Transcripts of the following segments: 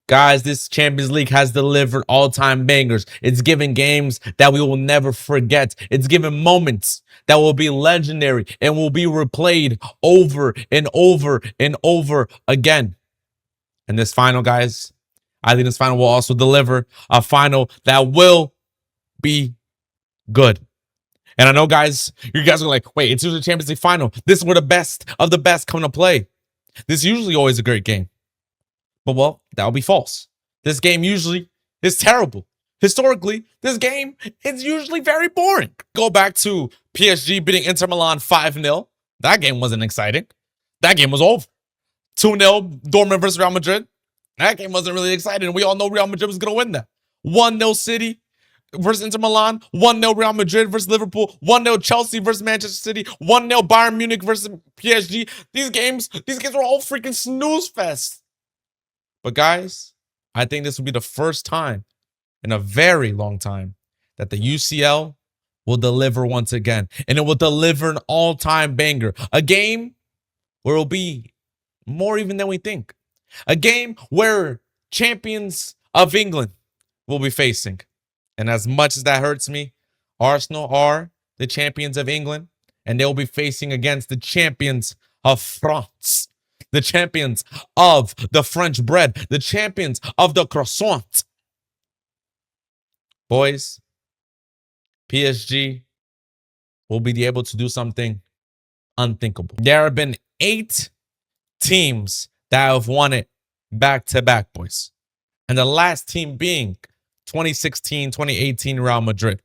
Guys, this Champions League has delivered all-time bangers. It's given games that we will never forget. It's given moments that will be legendary and will be replayed over and over and over again. And this final, guys, I think this final will also deliver a final that will be good. And I know, guys, you guys are like, wait, it's usually Champions League final. This is where the best of the best come to play. This is usually always a great game. But, well, that would be false. This game usually is terrible. Historically, this game is usually very boring. Go back to PSG beating Inter Milan 5-0. That game wasn't exciting. That game was over. 2-0 Dortmund versus Real Madrid. That game wasn't really exciting. We all know Real Madrid was going to win that. 1-0 City versus Inter Milan. 1-0 Real Madrid versus Liverpool. 1-0 Chelsea versus Manchester City. 1-0 Bayern Munich versus PSG. These games were all freaking snooze fest. But guys, I think this will be the first time in a very long time that the UCL will deliver once again. And it will deliver an all-time banger. A game where it will be more even than we think. A game where champions of England will be facing. And as much as that hurts me, Arsenal are the champions of England. And they'll be facing against the champions of France. The champions of the French bread. The champions of the croissant. Boys, PSG will be able to do something unthinkable. There have been 8 teams that have won it back-to-back, boys. And the last team being 2016, 2018 Real Madrid.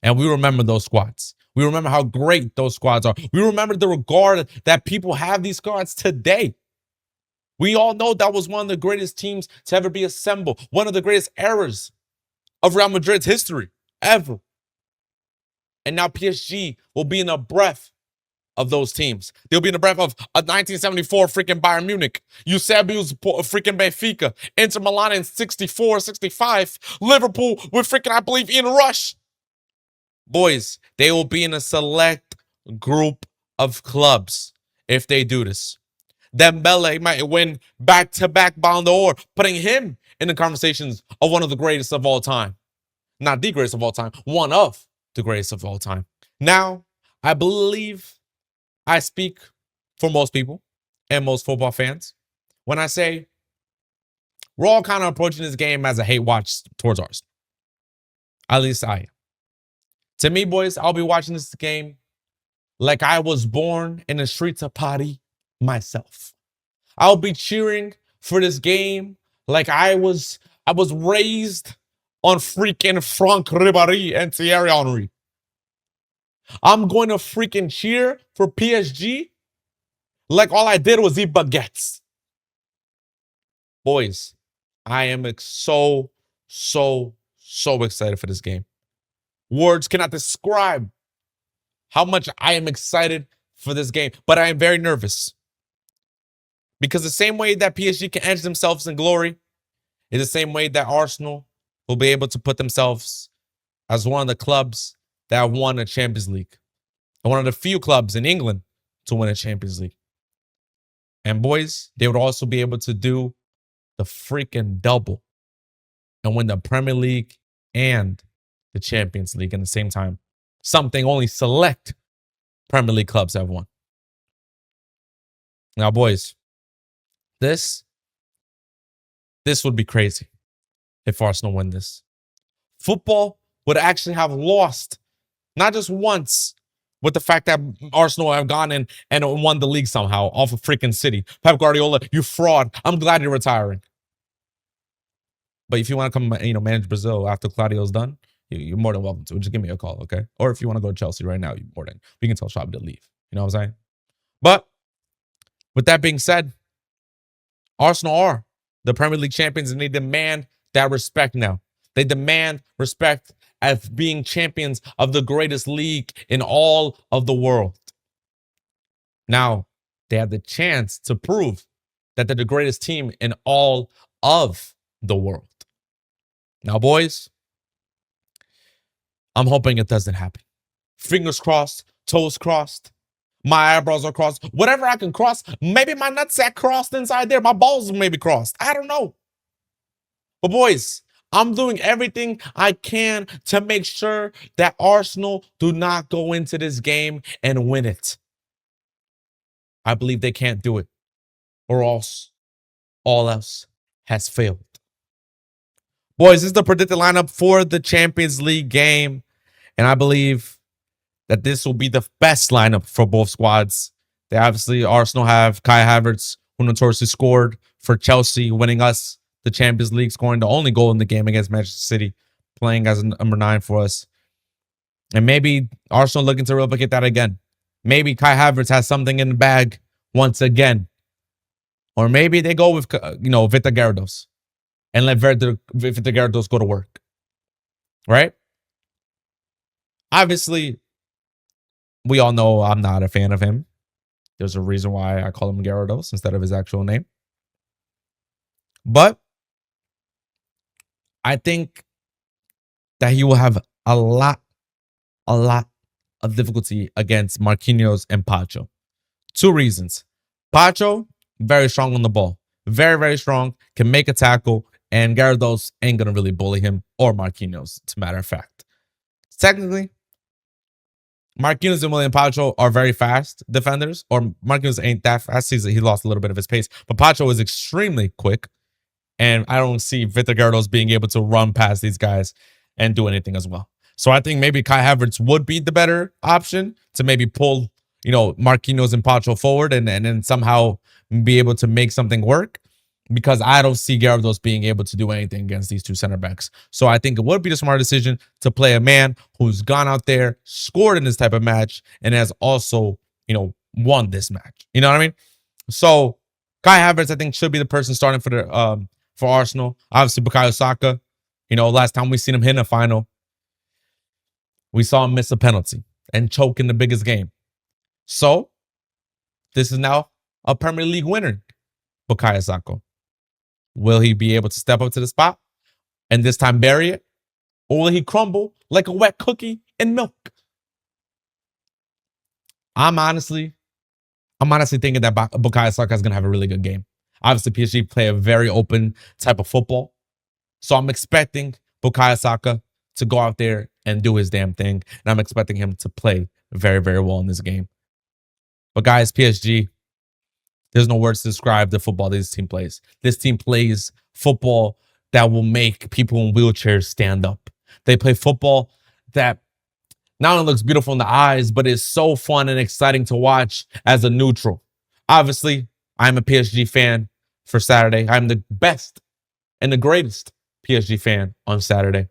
And we remember those squads. We remember how great those squads are. We remember the regard that people have these squads today. We all know that was one of the greatest teams to ever be assembled. One of the greatest eras of Real Madrid's history ever. And now PSG will be in a breath of those teams. They'll be in the breath of a 1974 freaking Bayern Munich, Eusebio's freaking Benfica, Inter Milan in 64, 65, Liverpool with freaking, I believe, Ian Rush. Boys, they will be in a select group of clubs if they do this. Dembele might win back-to-back Ballon d'Or, putting him in the conversations of one of the greatest of all time. Not the greatest of all time, one of the greatest of all time. Now, I believe I speak for most people and most football fans when I say we're all kind of approaching this game as a hate watch towards Arsenal. At least I am. To me, boys, I'll be watching this game like I was born in the streets of Paris myself. I'll be cheering for this game like I was raised on freaking Franck Ribéry and Thierry Henry. I'm going to freaking cheer for PSG like all I did was eat baguettes. Boys, I am so excited for this game. Words cannot describe how much I am excited for this game, but I am very nervous. Because the same way that PSG can edge themselves in glory is the same way that Arsenal will be able to put themselves as one of the clubs that won a Champions League. And one of the few clubs in England to win a Champions League. And boys, they would also be able to do the freaking double and win the Premier League and the Champions League at the same time. Something only select Premier League clubs have won. Now, boys, this would be crazy if Arsenal win this. Football would actually have lost, not just once, with the fact that Arsenal have gone in and won the league somehow off of freaking City. Pep Guardiola, you fraud. I'm glad you're retiring. But if you want to come, manage Brazil after Claudio's done, you're more than welcome to. Just give me a call, okay? Or if you want to go to Chelsea right now, we can tell Xabi to leave. You know what I'm saying? But with that being said, Arsenal are the Premier League champions, and they demand that respect now. They demand respect as being champions of the greatest league in all of the world. Now, they have the chance to prove that they're the greatest team in all of the world. Now, boys, I'm hoping it doesn't happen. Fingers crossed, toes crossed, my eyebrows are crossed. Whatever I can cross, maybe my nutsack crossed inside there. My balls may be crossed. I don't know. But boys, I'm doing everything I can to make sure that Arsenal do not go into this game and win it. I believe they can't do it, or else all else has failed. Boys, this is the predicted lineup for the Champions League game, and I believe that this will be the best lineup for both squads. They obviously, Arsenal have Kai Havertz, who notoriously scored for Chelsea, winning us the Champions League, scoring the only goal in the game against Manchester City, playing as a number 9 for us. And maybe Arsenal looking to replicate that again. Maybe Kai Havertz has something in the bag once again. Or maybe they go with, Vita Gyarados and let Vita Gyarados go to work. Right? Obviously, we all know I'm not a fan of him. There's a reason why I call him Gyarados instead of his actual name. But I think that he will have a lot of difficulty against Marquinhos and Pacho. 2 reasons. Pacho, very strong on the ball. Very, very strong. Can make a tackle. And Gyarados ain't going to really bully him or Marquinhos, as a matter of fact. Technically, Marquinhos and William Pacho are very fast defenders. Or Marquinhos ain't that fast. He lost a little bit of his pace. But Pacho is extremely quick. And I don't see Vita Gyarados being able to run past these guys and do anything as well. So I think maybe Kai Havertz would be the better option to maybe pull, Marquinhos and Pacho forward and then somehow be able to make something work, because I don't see Gyarados being able to do anything against these 2 center backs. So I think it would be the smart decision to play a man who's gone out there, scored in this type of match, and has also, won this match. You know what I mean? So Kai Havertz, I think, should be the person starting for Arsenal. Obviously, Bukayo Saka. Last time we seen him hit in a final, we saw him miss a penalty and choke in the biggest game. So, this is now a Premier League winner, Bukayo Saka. Will he be able to step up to the spot and this time bury it? Or will he crumble like a wet cookie in milk? I'm honestly thinking that Bukayo Saka is going to have a really good game. Obviously, PSG play a very open type of football. So I'm expecting Bukayo Saka to go out there and do his damn thing. And I'm expecting him to play very, very well in this game. But guys, PSG, there's no words to describe the football this team plays. This team plays football that will make people in wheelchairs stand up. They play football that not only looks beautiful in the eyes, but is so fun and exciting to watch as a neutral. Obviously, I'm a PSG fan for Saturday. I'm the best and the greatest PSG fan on Saturday.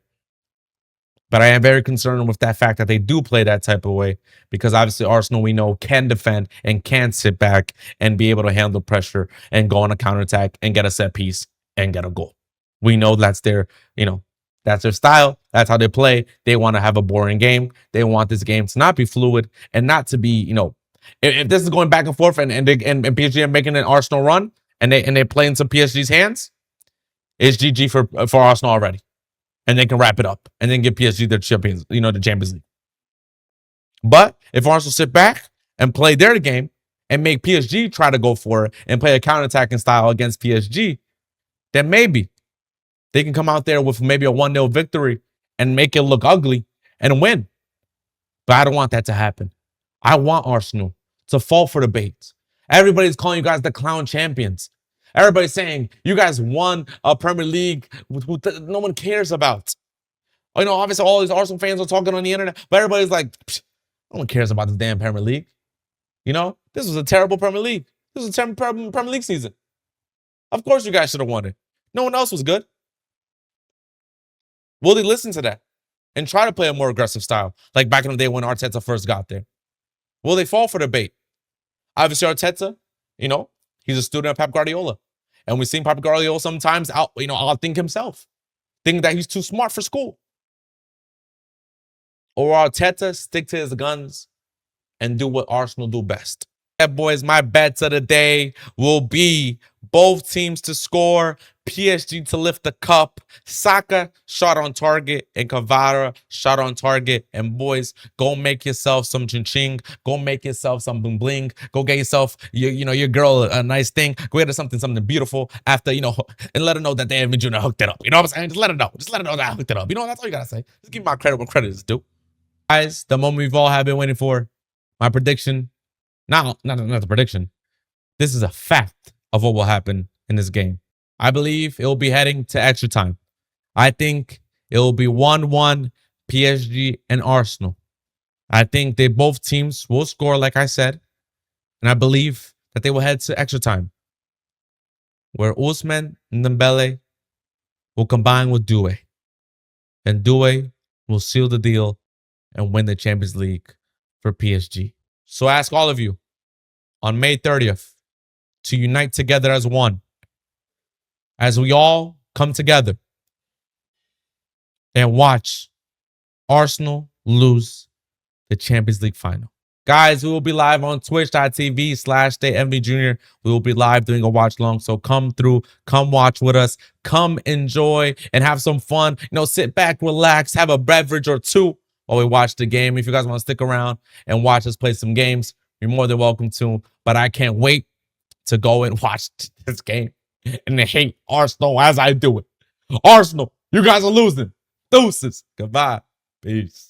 But I am very concerned with that fact that they do play that type of way, because obviously Arsenal, we know, can defend and can sit back and be able to handle pressure and go on a counterattack and get a set piece and get a goal. We know that's their, that's their style. That's how they play. They want to have a boring game. They want this game to not be fluid and not to be, if this is going back and forth and PSG are making an Arsenal run and they play into PSG's hands, it's GG for Arsenal already. And they can wrap it up and then give PSG their champions, the Champions League. But if Arsenal sit back and play their game and make PSG try to go for it and play a counterattacking style against PSG, then maybe they can come out there with maybe a 1-0 victory and make it look ugly and win. But I don't want that to happen. I want Arsenal to fall for the bait. Everybody's calling you guys the clown champions. Everybody's saying you guys won a Premier League who no one cares about. Obviously all these Arsenal fans are talking on the internet, but everybody's like, no one cares about this damn Premier League. This was a terrible Premier League. This was a terrible Premier League season. Of course you guys should have won it. No one else was good. Will they listen to that and try to play a more aggressive style, like back in the day when Arteta first got there? Will they fall for the bait? Obviously Arteta, he's a student of Pep Guardiola. And we've seen Pep Guardiola sometimes outthink himself, thinking that he's too smart for school. Or Arteta stick to his guns and do what Arsenal do best. Yeah, boys, my bets of the day will be both teams to score, PSG to lift the cup, Saka shot on target, and Cavara shot on target. And boys, go make yourself some ching. Go make yourself some bling bling. Go get yourself your girl a nice thing. Go get her something beautiful after and let her know that David Jr. hooked it up. You know what I'm saying? Just let her know. Just let her know that I hooked it up. You know, that's all you gotta say. Just give me my credit when credit is due. Guys, the moment we've all have been waiting for. My prediction. Not the prediction. This is a fact of what will happen in this game. I believe it will be heading to extra time. I think it will be 1-1 PSG and Arsenal. I think they both teams will score, like I said. And I believe that they will head to extra time, where Ousmane and Dembele will combine with Doué. And Doué will seal the deal and win the Champions League for PSG. So I ask all of you on May 30th to unite together as one, as we all come together and watch Arsenal lose the Champions League final. Guys, we will be live on twitch.tv/DateMVJr. We will be live doing a watch long. So come through, come watch with us, come enjoy and have some fun. Sit back, relax, have a beverage or two while we watch the game. If you guys want to stick around and watch us play some games, you're more than welcome to. But I can't wait to go and watch this game and hate Arsenal as I do it. Arsenal, you guys are losing. Deuces. Goodbye. Peace.